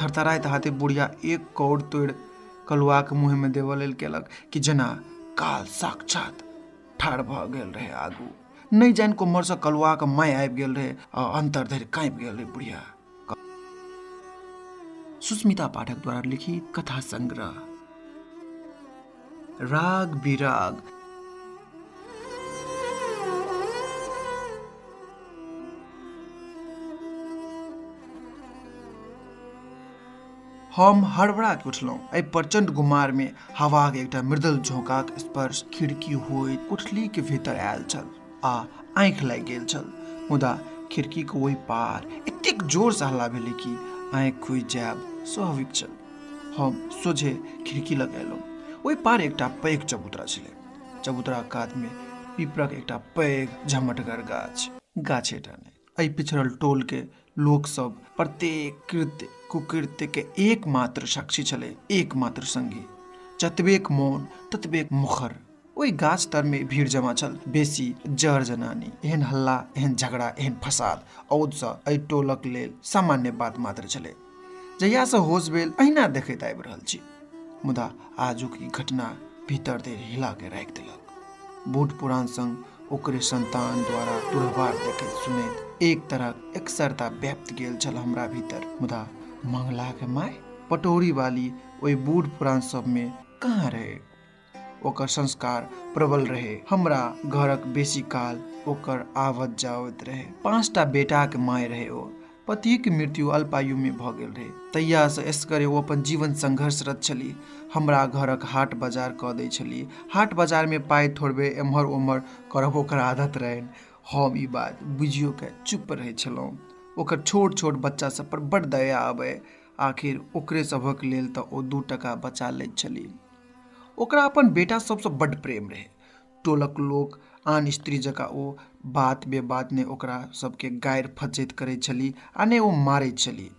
थरथराइत हाथे बुढ़िया एक कौड़ तोड़ कलुआक मुँह में देवऽ लेल केलक कि जेना काल साक्षात ठाढ़ भऽ गेल रहे आगू। नहीं जान कुम्हर से कलुआक माय आबि गेल रहे आ अंतर धरि काँपि गेल रहे बुढ़िया। सुस्मिता पाठक द्वारा लिखित कथा संग्रह राग बिराग। हम हड़बड़ा के उठलहुँ। एहि प्रचंड गुमार में हवा के एकटा मृदुल झोंकाक स्पर्श खिड़की होइत कोठली के भीतर आयल छल आ आँखि लागि गेल छल। मुदा खिड़की के ओहि पार एतेक जोर से हल्ला भेलै कि आँखि खुजि जायब स्वाभाविक छल। हम सोझे खिड़की लग एलहुँ। ओहि पार एकटा पैघ चबूतरा छलै। चबूतरा कात में पीपरक एकटा पैघ झमटगर गाछे टाने। एहि पिछड़ल टोल के लोक सब प्रत्येक कृत्य कुकृत्य के एकमात्र साक्षी छले, एकमात्र संगी। जतबेक मौन ततबेक मुखर। ओहि गाछ तर में भीड़ जमा छल, बेसी जर जनानी। एहन हल्ला, एहन झगड़ा, एहन फसाद औद सँ एहि टोलक लेल सामान्य बात मात्र छलै। जहिया से होश भेल अहिना देखैत आबि रहल छी। मुदा आजुक ई घटना भीतर देर हिला के राखि देलक। बूढ़ पुरान संग ओकरे संतान द्वारा दुर्व्यवहार देखैत सुनैत एक तरह एकसरता व्याप्त गेल छल हमरा भीतर। मुदा मंगला के माय पटौरी वाली ओहि बूढ़ पुरान सब में कहाँ रहे। ओकर संस्कार प्रबल रहे। हमरा घरक बेसी काल ओकर आवत जावत रहे। 5टा बेटा के माय रहे ओ। पति के मृत्यु अल्पायु में भऽ गेल रहे। तहिया से एसगरे ओ अपन जीवन संघर्षरत छली। हमरा घरक हाट बाजार कऽ दै छली। हाट बाजार में पाई थोड़बे एम्हर ओम्हर करब ओकर आदत रहनि। हम ई बात बुझियो के चुप रहै छलहुँ। ओकर छोट छोट बच्चा सब पर बड़ दया आबे। आखिर ओकरे सभक लेल तऽ ओ 2 टका बचा लैत छली। ओकरा अपन बेटा सबसँ बड़ प्रेम रहे। टोलक लोक आन स्त्री जकाँ ओ बात बेबात ने ओकरा सबके गारि फज्झति करैत छली आ ने ओ मारैत छली।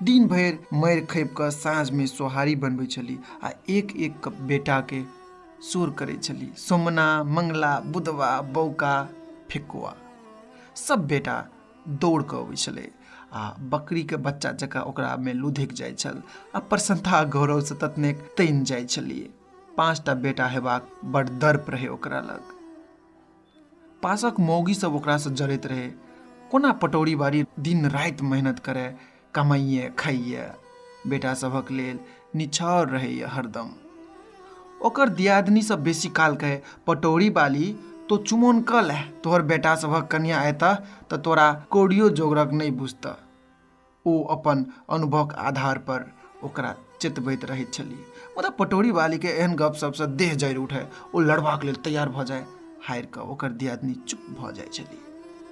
दिन भरि मारि खपि कऽ साँझ में सोहारी बनबै छली आ एक एक बेटा के शोर करैत छली। सोमना, मंगला, बुधवा, बौका, फेकुआ सब बेटा दौड़ कऽ अबै छलै आ बकरी के बच्चा जकाँ ओकरा में लुधिक जाइ छल आ प्रसन्नता गौरव से ततनेक तैन जाइ छलियै। 5टा बेटा हेबाक बड़ दर्प रहे ओकरा लग। पासक मौगी सब ओकरा से जरैत रहे। कोना पटौरी बारी दिन राति मेहनत करे, कमाइए खाइए। बेटा सभक लेल निछावर रहे हरदम। ओकर दियादनी सब बेसी काल कहे, पटौरी बाली तो चुमौन कऽ ले, तोहर बेटा सभक कन्या अयता तऽ तोरा कौड़ियो जोगरक नहीं बुझता। ओ अपन अनुभवक आधार पर ओकरा चेतबैत रहैत छली। मुदा पटौरी वाली के एहन गप सबसँ देह जरि उठे। ओ लड़बाक लेल तैयार भऽ जाय। हारि कऽ ओकर दियादनी चुप भऽ जाइ छली।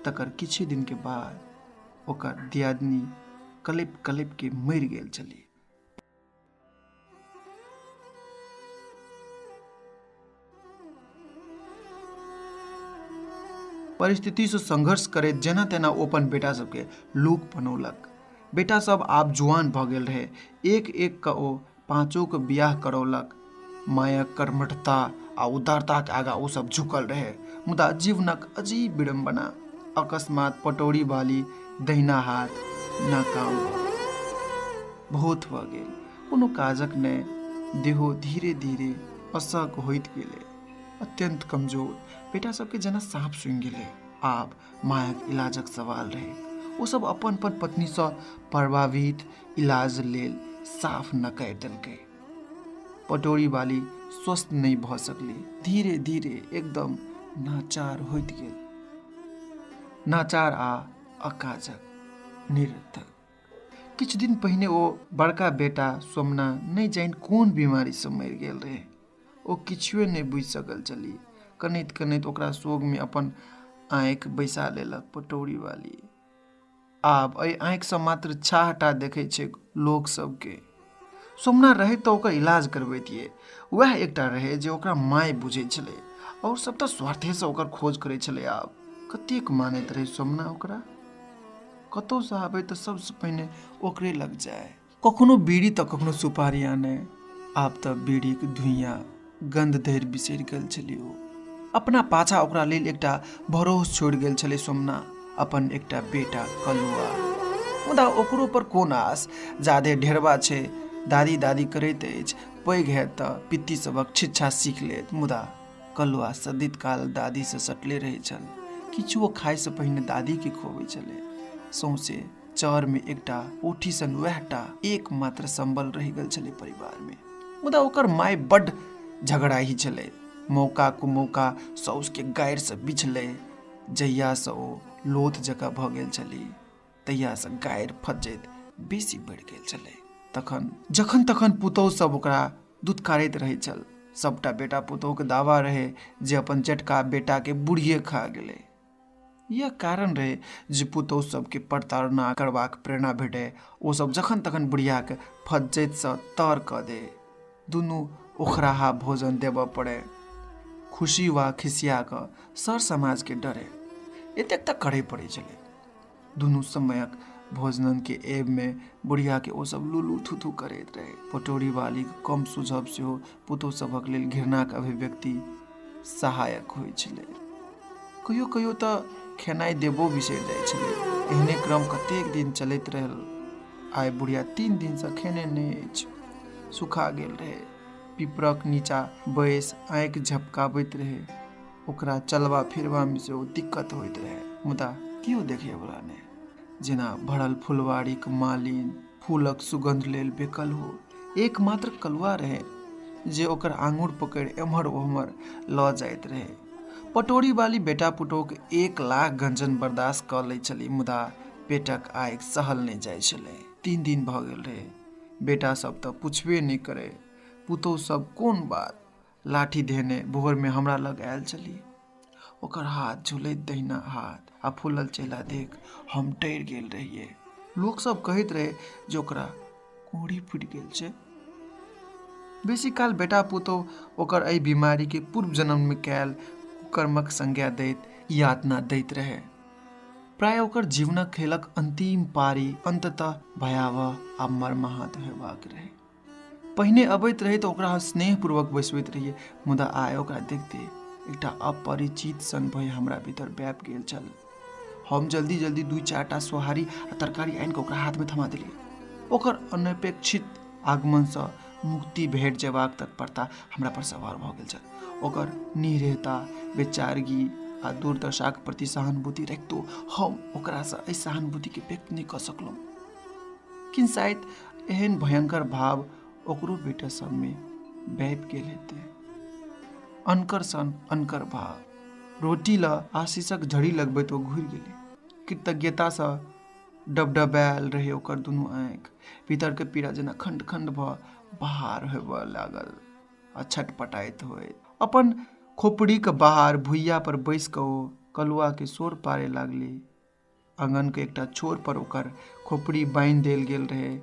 तकर किछु दिन के बाद ओकर दियादनी कलप कलप के मरि गेल छली। परिस्थिति से संघर्ष करैत जेना तेना ओ अपन बेटा सबके लोक बनौलक। बेटा सब आब जुआन भऽ गेल रहे। एक एक कऽ ओ 5 के बियाह करौलक। मायक कर्मठता आ उदारता के आगा ओ सब झुकल रहे। मुदा जीवनक अजीब विडंबना। अकस्मात पटौरी वाली दहिना हाथ नाकाम बहुत भऽ गेल। कोनो काजक नहि। देहो धीरे धीरे असक होइत गेलै, अत्यंत कमजोर। बेटा सबके जेना साँप सूंघि गेलै। आब मायक इलाजक सवाल रहे। ओ सब अपन अपन पत्नी सँ प्रभावित इलाज लेल साफ नकारी देलकै। पटौरी वाली स्वस्थ नहीं भऽ सकली। धीरे धीरे एकदम नाचार होइत गेल। नाचार आ अकाजक, निरर्थक। किछु दिन पहिने ओ बड़का बेटा सोमना नहीं जानि कोन बीमारी सँ मरि गेल रहे। ओ किछुए नहीं बुझि सकल छली। कनैत कनैत ओकरा शोक में अपन आँखि बैसा लेलक पटौरी वाली। आब एहि आँखि सँ मात्र छाहटा देखै छै लोक सबके। सोमना रहे तऽ ओकर इलाज करबैतियै। वएह एकटा रहे जे ओकरा माय बुझै छलै और सब तऽ स्वार्थे से ओकर खोज करै छलै। आब कतेक मानैत रहे सोमना ओकरा। कतौ से आबै तऽ सबसे पहिने ओकरे लग जाए। कखनो बीड़ी तऽ कखनो सुपारी आने। आब तऽ बीड़ी के धुइयां गंध धरि बिसरि गेल छली ओ। अपना पाछा ओकरा लेल एकटा भरोस छोड़ि गेल छलै सोमना, अपन एकटा बेटा कलुआ। मुदा ओकरो पर कोन आस, जादे ढेरबा छै। दादी दादी करैत अछि, पैघ हैत तऽ पित्ती सभक शिक्षा सीख लेत। मुदा कलुआ सदित काल दादी से सटले रहै छल। किछुओ खाय से पहिने दादी के खुआबै छलै। सौंसे चर में एकटा ओठी सन वएहटा एकमात्र संबल रहि गेल छलै परिवार में। मुदा ओकर माय बड्ड झगड़ाही छलै। मौका कुमौका साउस के गारि से बिछलै। जहिया से ओ लोथ जकाँ भऽ गेल छली, तहिया से गारि फज्जैत बेसी बढ़ि गेल छलै। तखन जखन तखन पुतहु सब ओकरा दुत्कारैत रहै छल। सबटा बेटा पुतहु के दावा रहे जे अपन जेठका बेटा के बुढ़िए खा गेलै। यह कारण रहे जे पुतहु सबके प्रताड़ना करबाक प्रेरणा भेटै। ओ सब जखन तखन बुढ़िया के फज्जैत सँ तर कऽ दे। दुनू ओखराहा भोजन देबऽ पड़े, खुशी वा खिसिया कऽ सर समाज के डरे। एतेक तक करय पड़ै छलै। दुनू समयक भोजनन के एब में बुढ़िया के ओ सब लुलू थुथू करैत रहे। पटौरी वाली के कम सुझब सेहो पुतहु सभक लेल घृणाक अभिव्यक्ति सहायक होइ छलै। कहियो कहियो तऽ खेनाइ देबो बिसरि जाइ छलै। एहने क्रम कतेक दिन चलैत रहल। आइ बुढ़िया 3 दिन से खेने नहि अछि। सुखा गेल रहे, पिपरक नीचा बैस आँखि झपकाबैत रहे। ओकरा चलबा फिरबा में सेहो दिक्कत होइत रहे। मुदा केओ देखैवला नहि। जेना भरल फुलवाड़ीक मालिन फूलक सुगंध लेल बेकल हो। एकमात्र कलुआ रहे जे ओकर आंगुर पकड़ि एम्हर ओम्हर लऽ जाइत रहे। पटौरी वाली बेटा पुतहु के 1 लाख गंजन बर्दाश्त कऽ लै छली, मुदा पेटक आगि सहल नहि जाइ छलै। 3 दिन भऽ गेल रहे। बेटा सब तऽ पुछबे नहि करे। पुतहु सब कोन बात, लाठी धेने भोर में हमरा लग आयल छली। ओकर हाथ झुलैत दहिना हाथ आ फूलल चेहरा देख हम डरि गेल रहियै। लोक सब कहैत रहे जे ओकरा कोढ़ी फुटि गेल छै। बेसी काल बेटा पुतहु ओकर एहि बीमारी के पूर्व जन्म में कैल कुकर्मक संज्ञा दैत यातना दैत रहे। प्राय ओकर जीवनक खेलक अंतिम पारी अंततः भयावह आ मर्माहत हेबाक रहे। पहिने अबैत रहे तऽ ओकरा स्नेहपूर्वक बैसबैत रहिए, मुदा आइ ओकरा देखते एकटा अपरिचित सन भय हमरा भीतर व्यापि गेल छल। हम जल्दी जल्दी 2-4 टा सोहारी आ तरकारी आनि कऽ ओकरा हाथ में थमा देलियै। ओकर अनपेक्षित आगमन सँ मुक्ति भेट जेबाक तत्परता हमरा पर सवार भऽ गेल छल। ओकर निरीहता, बेचारगी आ दुर्दशाक प्रति सहानुभूति रखितो हम ओकरा सँ एहि सहानुभूति के व्यक्त नहि कऽ सकलहुँ। किन शायद एहन भयंकर भाव ओकरो बेटा सब में व्यापि गेल हेतै। अनकर सन अनकर भाव। रोटी ल आशीषक झड़ी लगबैत ओ घुरि गेलै। कृतज्ञता सँ डबडबायल रहे ओकर दुनू आँखि। भीतर के पीड़ा जेना खंड खंड भऽ बाहर होबय लागल आ छटपटाइत होइत। अपन खोपड़ीक बाहर भुइया पर बैस कऽ ओ कलुआ के सोर पारे लागली। आंगन के एकटा छोर पर ओकर खोपड़ी बान्हि देल गेल रहे।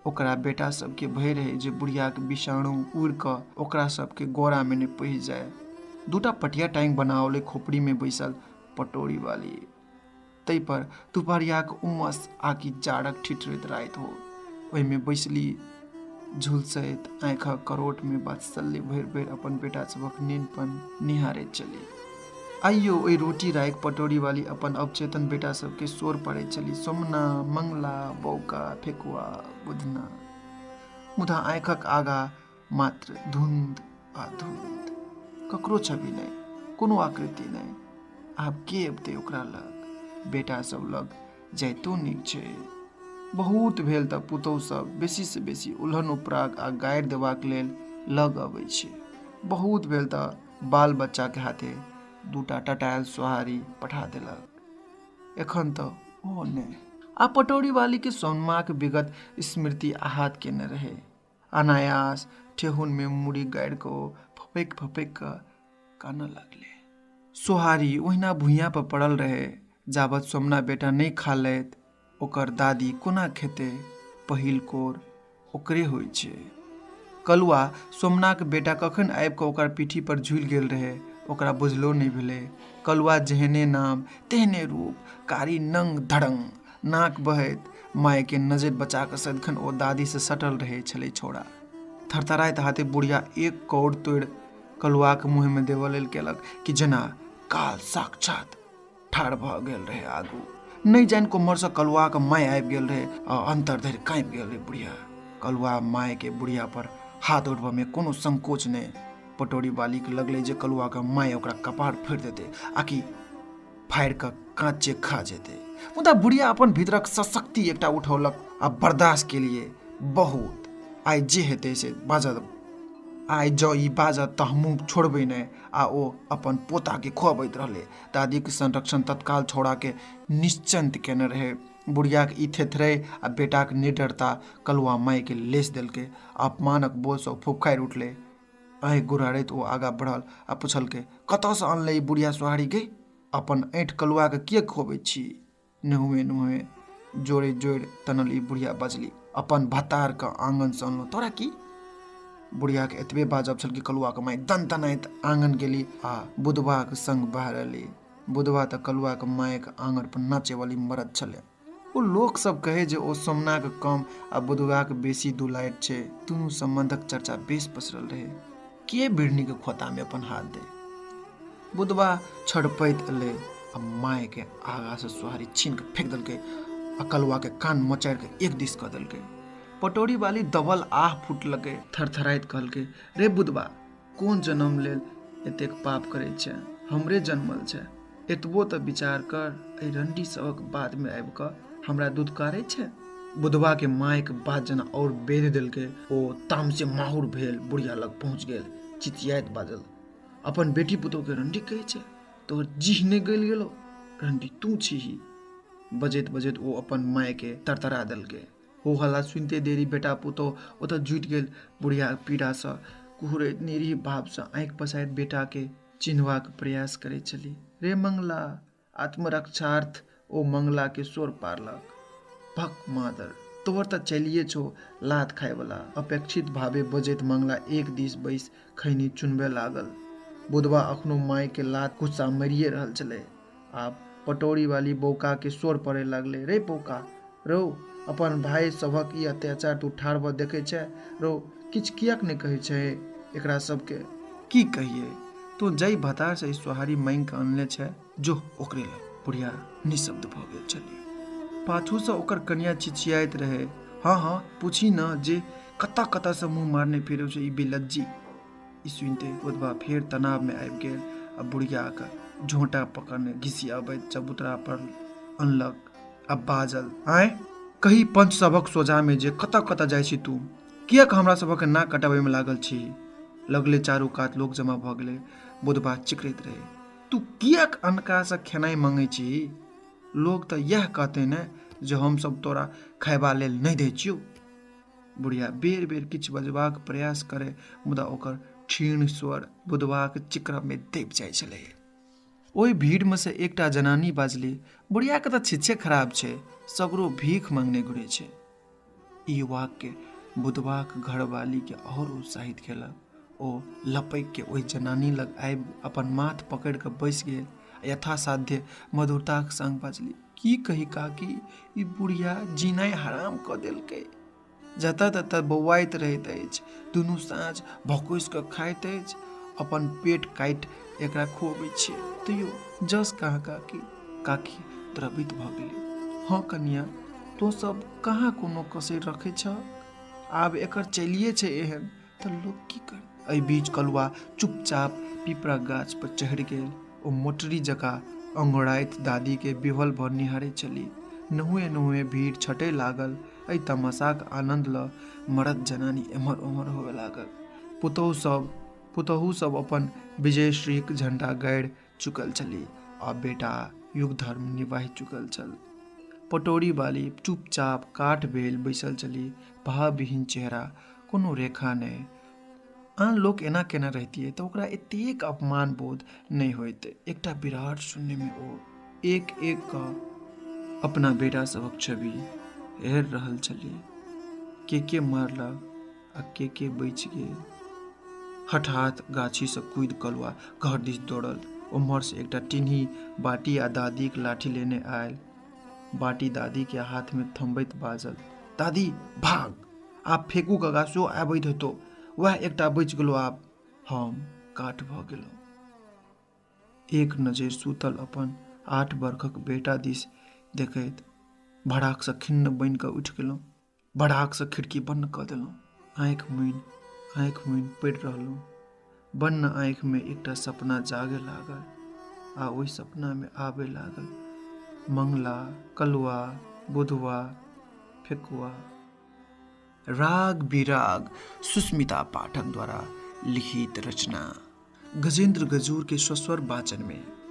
ओकरा बेटा सबके भय रहे जे बुढ़िया के विषाणु उड़ि कऽ ओकरा सबके गोरा में नहि पैस जाय। 2टा पटिया टांगि बनाओले खोपड़ी में बैसल पटौरी वाली। तै पर दुपहरियाक उमस आकि जाड़क ठिठुरैत राति हो। ओहि में बैसली झुलसैत आँखिक करोट में वात्सल्य भरि भरि अपन बेटा सभक नीनपन निहारैत छली। आइयो ओहि रोटी राखि पटौरी वाली अपन अवचेतन बेटा सबके शोर पाड़ैत छली। सोमना, मंगला, बौका, फेकुआ, बुधना। मुदा आँखिक आगा मात्र धुंध आ धुंध। ककरो छवि नहीं, कोनो आकृति नहीं। आब के अबतै ओकरा लग? बेटा सब लग जाइतो नीक छै। बहुत भेल तऽ पुतहु सब बेसी से बेसी उल्हन उपराग आ गारि देबाक लेल लग अबै छै। बहुत भेल तऽ बाल बच्चा के हाथे 2टा टटायल सोहारी पठा देलक। एखन तऽ ओ नहि। आ पटौरी वाली के सोनमाक विगत स्मृति आहत केने रहे। अनायास ठेहुन में मुड़ी गाड़ि कऽ ओ फपैक फपैक कऽ कानऽ लगले। सोहारी ओहिना भुइयाँ पर पड़ल रहे। जाबत सोमना बेटा नहि खा लैत ओकर दादी कोना खेते? पहिल कोर ओकरे होइ छै। कलुआ सोमनाक बेटा कखन आबि कऽ ओकर पीठी पर झुलि गेल रहे, ओकरा बुझलो नहि भेलै। कलुआ जेहने नाम तेहने रूप, कारी नंग धड़ंग, नाक बहैत। माय के नजरि बचा कऽ सदिखन ओ दादी से सटल रहे छलै छौड़ा। थरथराइत हाथे बुढ़िया 1 कौड़ तोड़ि कलुआक मुँह में देबऽ लेल केलक कि जेना काल साक्षात ठाढ़ भऽ गेल रहे आगू। नहीं जान कोमर से कलुआ के माय आबि गेल रहे आ अंतर धरि काँपि गेल रहे बुढ़िया। कलुआ माय के बुढ़िया पर हाथ उठबा में कोनो संकोच नहीं। पटोरी वाली के लगले जे कलुआ के माय ओकरा कपार फोड़ देते आकि फाड़ि कऽ काँचे खा जेते। मुदा बुढ़िया अपन भीतरक सशक्ति एकटा उठौलक आ बर्दाश्त के लिए बहुत आइ जे हेतै से बाजत। आइ जँ ई बाजत तऽ हमहूँ छोड़बै नहि। आ ओ अपन पोताके खुअबैत रहले। दादीके संरक्षण तत्काल छौड़ाके निश्चिंत केने रहे। बुढ़ियाके ई थेथरै आ बेटाके निडरता कलुआ मायके लेस देलकै। अपमानक बोझसँ फुफकारि उठले। आँखि गुड़ारैत ओ आगाँ बढ़ल आ पुछलकै, कतऽसँ अनलै ई बुढ़िया सोहारी गे? अपन ऐंठ कलुआके किए खुअबैत छी? नहुए नहुए जोड़े जोड़ि तनल ई बुढ़िया बजली, अपन भतारके आँगनसँ अनलहुँ। तोरा की? बुढ़िया के एतबे बाजब छल कि कलुआ के माय दन तनाइत आंगन गेली आ बुधवा के संग बाहर एली। बुधवा तऽ कलुआ के माय के आंगन पर नाचे वाली मरद छले। ओ लोक सब कहे जे ओ सोमना के कम आ बुधवा के बेसी दुलाइत छै। दुनू संबंधक चर्चा बेस पसरल रहे। के बिढ़नी के खोता में अपन हाथ दे? बुधवा छड़पैत एले आ माय के आगा से सोहारी छीन के फेंक देलकै आ कलुआ के कान मचाड़ के एक दिस क देलकै। पटोरी वाली दबल आह फुटलकै, थरथराइत कहलकै, रे बुधवा, कोन जन्म लेल एतेक पाप करैत छै? हमरे जन्मल छै। एतबो तऽ विचार कर, एहि रंडी सबक बादमे आबि कऽ हमरा दुदकारै छै। बुधवा के माय के बात जेना और बेध देलकै। ओ तामसे माहुर भेल बुढ़िया लग पहुंच गेल। चिचियाइत बाजल, अपन बेटी पुतोह के रंडी कहै छै? तोहर जीह नहि गलि गेलो? रंडी तू छीही। बजैत बजैत ओ अपन माय के तरतरा देलकै। हो हल्ला सुनते देरी बेटा पुतोह ओतऽ जुटि गेल। बुढ़िया पीड़ासँ कुहरैत निरीह भावसँ आँखि पसारि बेटा के चिन्हबाक प्रयास करैत छली। रे मंगला! आत्मरक्षार्थ ओ मंगला के स्वर पारलक। भक मादर, तोहर तऽ चलिए छो लात खाय वाला। अपेक्षित भावे बजैत मंगला एक दिस बैस खैनी चुनबे लागल। बुधवा अखनो माय के लात गुस्सा मरिए रहल छलै। आब पटोरी वाली बौका के स्वर पड़े लागले, रे बौका रौ, अपन भाई सभक ई अत्याचार तू ठाढ़ भऽ देखै छै? रौ, किछ किएक नहि कहै छै एकरा सबके? की कहिए? तू जई भतार से सोहारी मांगि कऽ अनले छै, जो ओकरे लग। बुढ़िया निशब्द भऽ गेल छली। पाछूसँ ओकर कनिया चिचियाइत रहे, हाँ हाँ पूछी न जे कतऽ कतऽ से मुँह मारने फिरै छै ई बेलज्जी। ई सुनते बुधवा फेर तनाव में आबि गेल आ बुढ़िया के झोंटा पकड़ने घिसियाबैत चबूतरा पर अनलक आ बाजल, आँय कही पंच सभक सोझा में जे कतऽ कतऽ जाइ छी तू? किएक हमरा सभक नाक कटाबै में लागल छी? लगले चारू कात लोक जमा भऽ गेलै। बुधवा चिकरैत रहे, तू किएक अनका से खेनाइ मांगै छी? लोग तऽ यह कहते ने जे हम सब तोरा खायबा लेल नहि दै छियौ। बुढ़िया बेर बेर किछु बजबाक प्रयास करे, मुदा ओकर क्षीण स्वर बुधवाक चिकरब में दबि जाइ छलै। ओहि भीड़ में से एकटा जनानी बाजली, बुढ़िया के तऽ छिछे खराब छै, सगरो भीख मांगने घुरे छै। ई वाक्य बुधवाक घरवाली के और उत्साहित केलक। ओ लपैक के ओहि जनानी लग आबि अपन माथ पकड़ि कऽ बैस गेल। यथासाध्य मधुरताक संग बाजली, की कही काकी, ई बुढ़िया जीनाइ हराम कऽ देलकै। जतऽ ततऽ बौआइत रहैत अछि, दुनू साँझ भकुसि कऽ खाइत अछि, अपन पेट काटि एकरा खुअबैत छियै, तैयो जस कहाँ काकी। काकी द्रवित भऽ गेली। हाँ कनिया, तो सब कहाँ कोनो कसर रखे छ? आब एकर चलिए छै एहन, तऽ लोक की कर? एहि बीच कलुआ चुपचाप पीपरा गाछ पर चढ़ि गेल। ओ मोटरी जकाँ अंगड़ाइत दादी के बिहल भऽ निहारैत छली। नहुए नहुए भीड़ छटै लागल। एहि तमाशाक आनंद ल मरद जनानी एम्हर ओम्हर होबे लागल। पुतहु सब अपन विजयश्रीक झंडा गाड़ि चुकल छली आ बेटा युग धर्म निभाहि चुकल छल। पटोरी वाली चुपचाप काठ भेल बैसल छली, भावविहीन चेहरा, कोनो रेखा नहि। आन लोक एना केना रहितियै तऽ ओकरा एतेक अपमान बोध नहि होइत। एकटा विराट शून्य में ओ एक एक कऽ अपना बेटा सभक छवि हेर रहल छली। के मारलक आ के बचि गेल। हठात गाछी से कूदि कलुआ घर दिस दौड़ल। उम्हर से एकटा टिन्ही बाटी आ दादीक लाठी लेने आयल। बाटी दादी के हाथ में थम्बैत बाजल, दादी भाग, आब फेकू के गाछो आबैत हेतौ, वह एकटा बचि गेलो, आब हम काठ भऽ गेलहुँ। एक नजरि सूतल अपन 8 बरखक बेटा दिस देखैत भड़ाकसँ खिन्न बनि कऽ उठि गेलहुँ। भड़ाकसँ खिड़की बन्द कऽ देलहुँ। आँखि मुनि पड़ि रहलहुँ। बन्द आँखिमे एकटा सपना जागे लागल आ ओहि सपनामे आबे लागल मंगला, कलुआ, बुधवा, फेकुआ। राग बिराग सुस्मिता पाठक द्वारा लिखित रचना। गजेंद्र गजूर के स्वस्वर वाचन में